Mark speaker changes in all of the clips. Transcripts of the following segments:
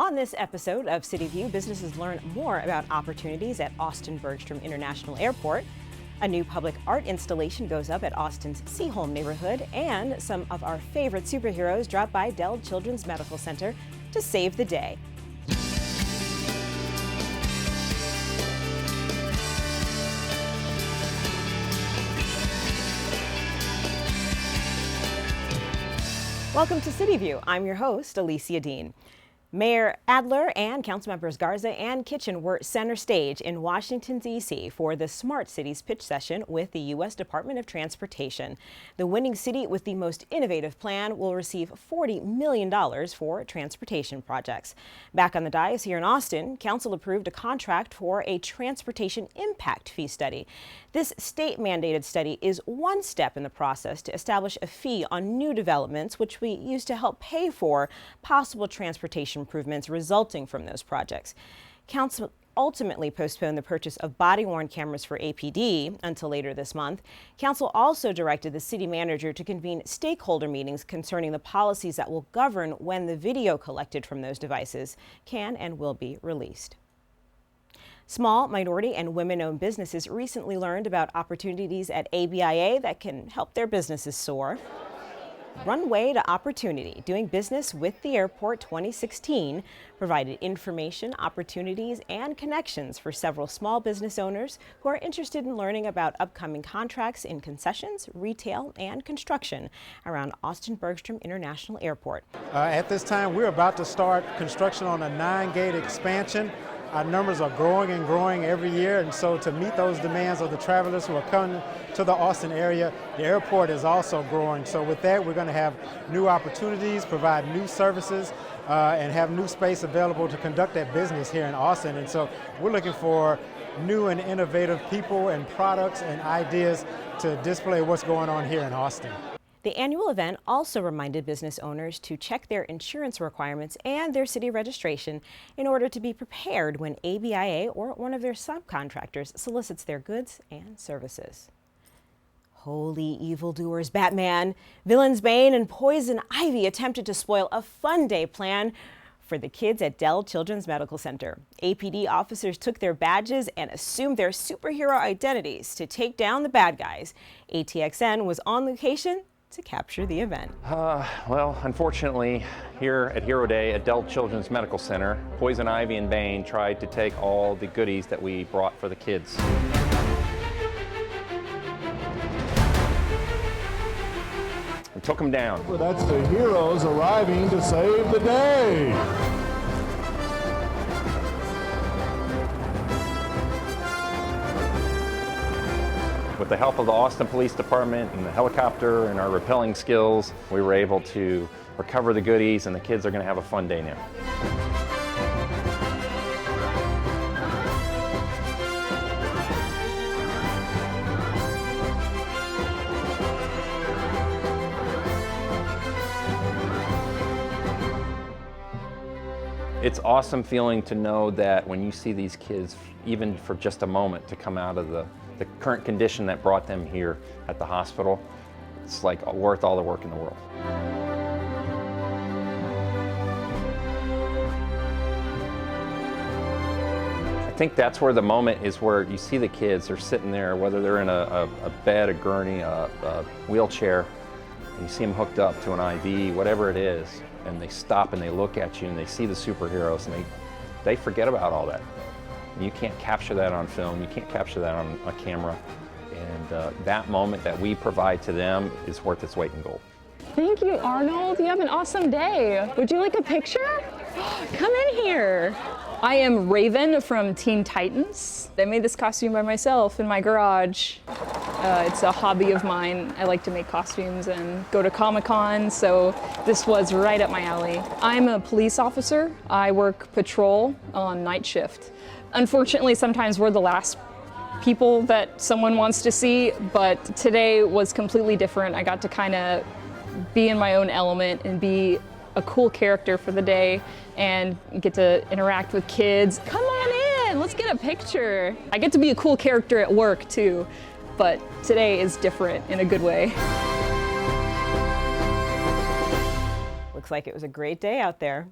Speaker 1: On this episode of CityView, businesses learn more about opportunities at Austin Bergstrom International Airport. A new public art installation goes up at Austin's Seaholm neighborhood, and some of our favorite superheroes drop by Dell Children's Medical Center to save the day. Welcome to CityView. I'm your host, Alicia Dean. Mayor Adler and Councilmembers Garza and Kitchen were center stage in Washington, D.C. for the Smart Cities pitch session with the U.S. Department of Transportation. The winning city with the most innovative plan will receive $40 million for transportation projects. Back on the dais here in Austin, Council approved a contract for a transportation impact fee study. This state-mandated study is one step in the process to establish a fee on new developments, which we use to help pay for possible transportation improvements resulting from those projects. Council ultimately postponed the purchase of body-worn cameras for APD until later this month. Council also directed the city manager to convene stakeholder meetings concerning the policies that will govern when the video collected from those devices can and will be released. Small, minority, and women-owned businesses recently learned about opportunities at ABIA that can help their businesses soar. Runway to Opportunity, Doing Business with the Airport 2016, provided information, opportunities, and connections for several small business owners who are interested in learning about upcoming contracts in concessions, retail, and construction around Austin Bergstrom International Airport.
Speaker 2: At this time, we're about to start construction on a 9-gate expansion. Our numbers are growing and growing every year, and so to meet those demands of the travelers who are coming to the Austin area, the airport is also growing. So with that, we're going to have new opportunities, provide new services, and have new space available to conduct that business here in Austin. And so we're looking for new and innovative people and products and ideas to display what's going on here in Austin.
Speaker 1: The annual event also reminded business owners to check their insurance requirements and their city registration in order to be prepared when ABIA or one of their subcontractors solicits their goods and services. Holy evildoers, Batman! Villains Bane and Poison Ivy attempted to spoil a fun day plan for the kids at Dell Children's Medical Center. APD officers took their badges and assumed their superhero identities to take down the bad guys. ATXN was on location to capture the event.
Speaker 3: Well, unfortunately, here at Hero Day at Dell Children's Medical Center, Poison Ivy and Bane tried to take all the goodies that we brought for the kids. We took them down.
Speaker 4: Well, that's the heroes arriving to save the day.
Speaker 3: With the help of the Austin Police Department and the helicopter and our rappelling skills, we were able to recover the goodies, and the kids are going to have a fun day now. It's awesome feeling to know that when you see these kids, even for just a moment, to come out of the current condition that brought them here at the hospital, it's like worth all the work in the world. I think that's where the moment is, where you see the kids are sitting there, whether they're in a bed, a gurney, a wheelchair, and you see them hooked up to an IV, whatever it is, and they stop and they look at you and they see the superheroes and they forget about all that. You can't capture that on film, you can't capture that on a camera, and that moment that we provide to them is worth its weight in gold.
Speaker 5: Thank you, Arnold. You have an awesome day. Would you like a picture? Come in here. I am Raven from Teen Titans. I made this costume by myself in my garage. It's a hobby of mine. I like to make costumes and go to Comic-Con, so this was right up my alley. I'm a police officer. I work patrol on night shift. Unfortunately, sometimes we're the last people that someone wants to see, but today was completely different. I got to kind of be in my own element and be a cool character for the day and get to interact with kids. Come on in, let's get a picture. I get to be a cool character at work too, but today is different in a good way.
Speaker 1: Looks like it was a great day out there.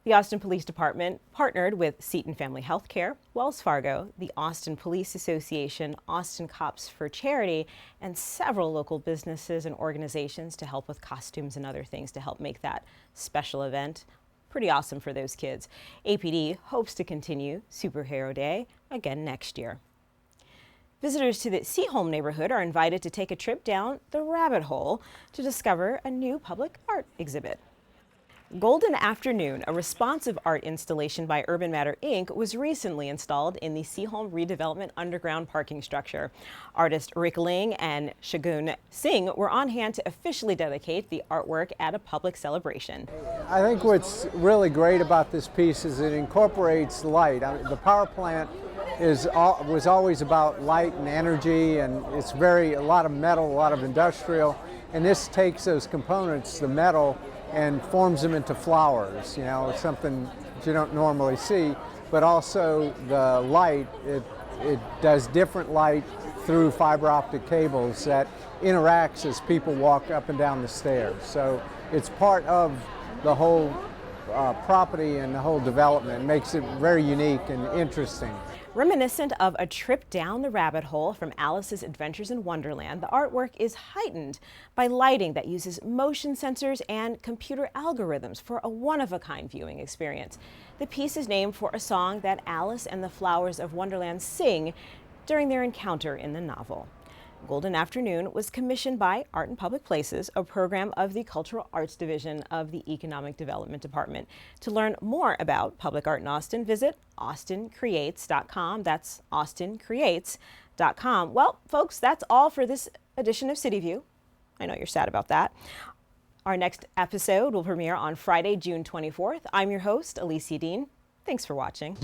Speaker 1: The Austin Police Department partnered with Seton Family Healthcare, Wells Fargo, the Austin Police Association, Austin Cops for Charity, and several local businesses and organizations to help with costumes and other things to help make that special event pretty awesome for those kids. APD hopes to continue Superhero Day again next year. Visitors to the Seaholm neighborhood are invited to take a trip down the rabbit hole to discover a new public art exhibit. Golden Afternoon, a responsive art installation by Urban Matter Inc., was recently installed in the Seaholm redevelopment underground parking structure. Artists Rick Ling and Shagun Singh were on hand to officially dedicate the artwork at a public celebration.
Speaker 6: I think what's really great about this piece is it incorporates light. The power plant was always about light and energy, and it's a lot of metal, a lot of industrial, and this takes those components, the metal, and forms them into flowers. You know, it's something that you don't normally see, but also the light, it does different light through fiber optic cables that interacts as people walk up and down the stairs. So it's part of the whole property and the whole development. It makes it very unique and interesting.
Speaker 1: Reminiscent of a trip down the rabbit hole from Alice's Adventures in Wonderland, the artwork is heightened by lighting that uses motion sensors and computer algorithms for a one-of-a-kind viewing experience. The piece is named for a song that Alice and the Flowers of Wonderland sing during their encounter in the novel. Golden Afternoon was commissioned by Art in Public Places, a program of the Cultural Arts Division of the Economic Development Department. To learn more about public art in Austin, visit austincreates.com. That's austincreates.com. Well, folks, that's all for this edition of CityView. I know you're sad about that. Our next episode will premiere on Friday, June 24th. I'm your host, Alicia Dean. Thanks for watching.